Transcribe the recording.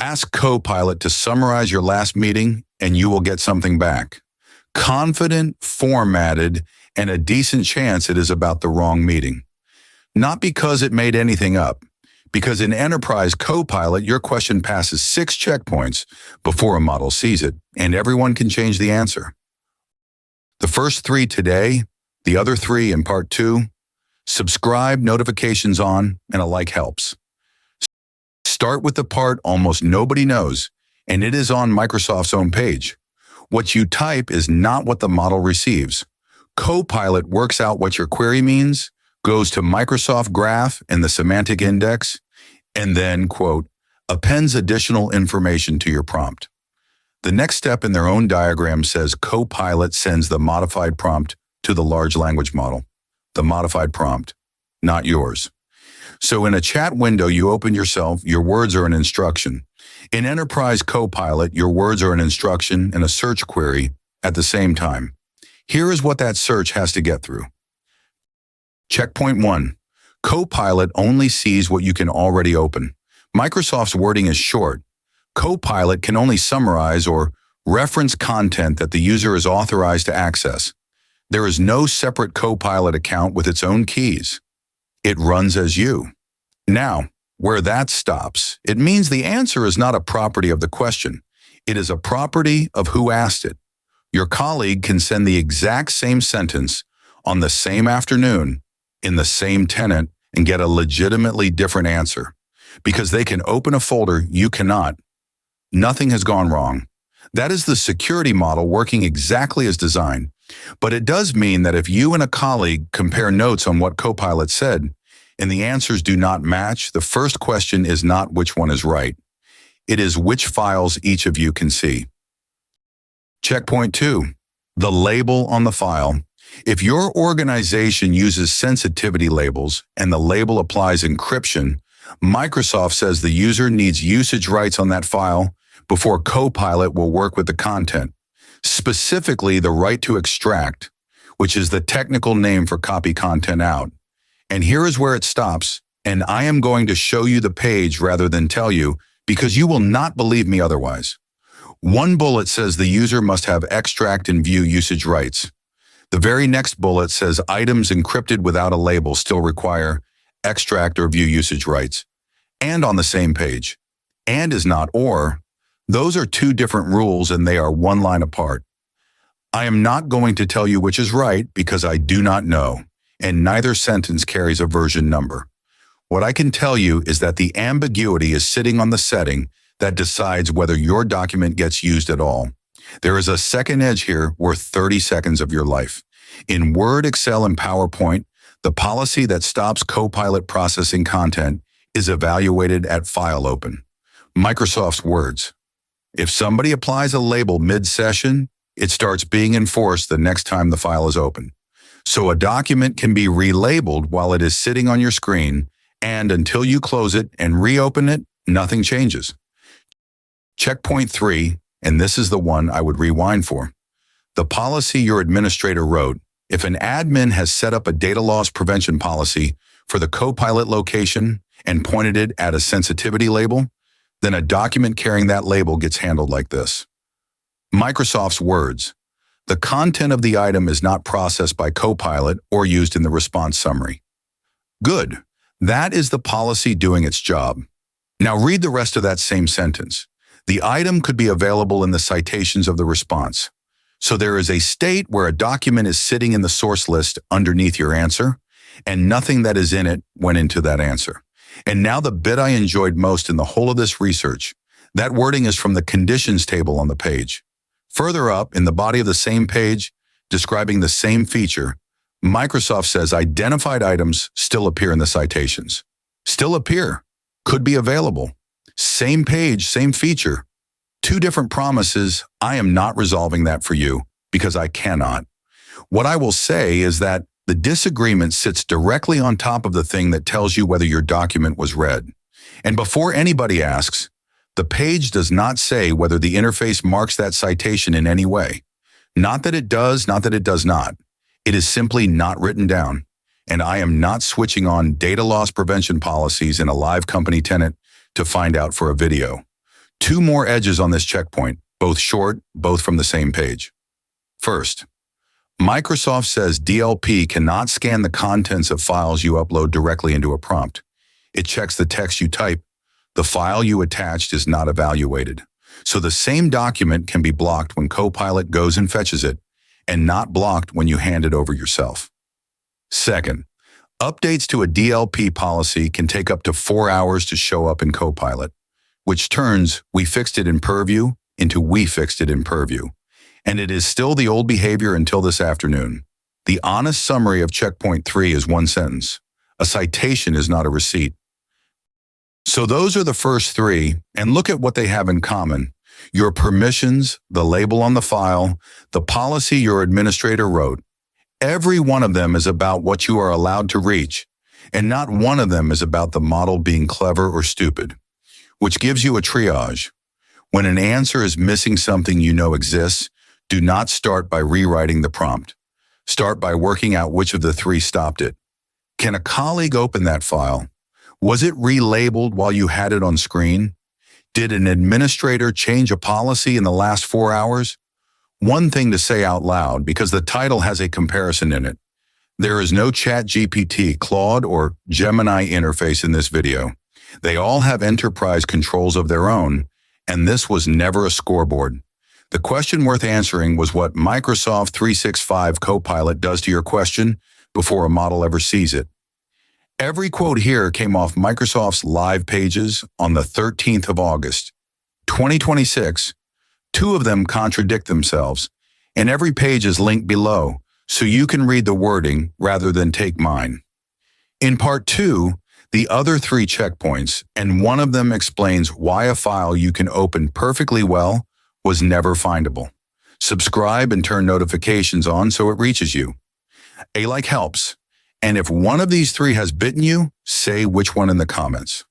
Ask Copilot to summarize your last meeting and you will get something back. Confident, formatted, and a decent chance it is about the wrong meeting. Not because it made anything up, because in Enterprise Copilot, your question passes 6 checkpoints before a model sees it, and everyone can change the answer. The first 3 today, the other 3 in part 2. Subscribe, notifications on, and a like helps. Start with the part almost nobody knows, and it is on Microsoft's own page. What you type is not what the model receives. Copilot works out what your query means, goes to Microsoft Graph and the semantic index, and then, quote, appends additional information to your prompt. The next step in their own diagram says Copilot sends the modified prompt to the large language model. The modified prompt, not yours. So in a chat window you open yourself, your words are an instruction. In Enterprise Copilot, your words are an instruction and a search query at the same time. Here is what that search has to get through. Checkpoint 1. Copilot only sees what you can already open. Microsoft's wording is short. Copilot can only summarize or reference content that the user is authorized to access. There is no separate Copilot account with its own keys. It runs as you. Now, where that stops, it means the answer is not a property of the question. It is a property of who asked it. Your colleague can send the exact same sentence on the same afternoon in the same tenant and get a legitimately different answer. Because they can open a folder you cannot. Nothing has gone wrong. That is the security model working exactly as designed. But it does mean that if you and a colleague compare notes on what Copilot said, and the answers do not match, the first question is not which one is right. It is which files each of you can see. Checkpoint 2. The label on the file. If your organization uses sensitivity labels and the label applies encryption, Microsoft says the user needs usage rights on that file before Copilot will work with the content. Specifically the right to extract, which is the technical name for copy content out. And here is where it stops, and I am going to show you the page rather than tell you, because you will not believe me otherwise. One bullet says the user must have extract and view usage rights. The very next bullet says items encrypted without a label still require extract or view usage rights. And on the same page. And is not or. Those are 2 different rules and they are 1 line apart. I am not going to tell you which is right because I do not know, and neither sentence carries a version number. What I can tell you is that the ambiguity is sitting on the setting that decides whether your document gets used at all. There is a second edge here worth 30 seconds of your life. In Word, Excel, and PowerPoint, the policy that stops Copilot processing content is evaluated at file open. Microsoft's words. If somebody applies a label mid-session, it starts being enforced the next time the file is open. So a document can be relabeled while it is sitting on your screen, and until you close it and reopen it, nothing changes. Checkpoint 3, and this is the one I would rewind for. The policy your administrator wrote. If an admin has set up a data loss prevention policy for the Copilot location and pointed it at a sensitivity label, then a document carrying that label gets handled like this. Microsoft's words. The content of the item is not processed by Copilot or used in the response summary. Good. That is the policy doing its job. Now read the rest of that same sentence. The item could be available in the citations of the response. So there is a state where a document is sitting in the source list underneath your answer, and nothing that is in it went into that answer. And now the bit I enjoyed most in the whole of this research, that wording is from the conditions table on the page. Further up, in the body of the same page, describing the same feature, Microsoft says identified items still appear in the citations. Still appear. Could be available. Same page, same feature. 2 different promises. I am not resolving that for you because I cannot. What I will say is that the disagreement sits directly on top of the thing that tells you whether your document was read. And before anybody asks, the page does not say whether the interface marks that citation in any way. Not that it does, not that it does not. It is simply not written down. And I am not switching on data loss prevention policies in a live company tenant to find out for a video. Two more edges on this checkpoint, both short, both from the same page. First, Microsoft says DLP cannot scan the contents of files you upload directly into a prompt. It checks the text you type. The file you attached is not evaluated. So the same document can be blocked when Copilot goes and fetches it, and not blocked when you hand it over yourself. Second, updates to a DLP policy can take up to 4 hours to show up in Copilot, which turns "we fixed it in Purview" into "we fixed it in Purview." And it is still the old behavior until this afternoon. The honest summary of checkpoint 3 is one sentence. A citation is not a receipt. So those are the first three, and look at what they have in common. Your permissions, the label on the file, the policy your administrator wrote. Every one of them is about what you are allowed to reach, and not one of them is about the model being clever or stupid, which gives you a triage. When an answer is missing something you know exists, do not start by rewriting the prompt. Start by working out which of the three stopped it. Can a colleague open that file? Was it relabeled while you had it on screen? Did an administrator change a policy in the last 4 hours? One thing to say out loud, because the title has a comparison in it. There is no ChatGPT, Claude, or Gemini interface in this video. They all have enterprise controls of their own, and this was never a scoreboard. The question worth answering was what Microsoft 365 Copilot does to your question before a model ever sees it. Every quote here came off Microsoft's live pages on the 13th of August, 2026. Two of them contradict themselves, and every page is linked below, so you can read the wording rather than take mine. In part 2, the other three checkpoints, and one of them explains why a file you can open perfectly well was never findable. Subscribe and turn notifications on so it reaches you. A like helps, and if one of these three has bitten you, say which one in the comments.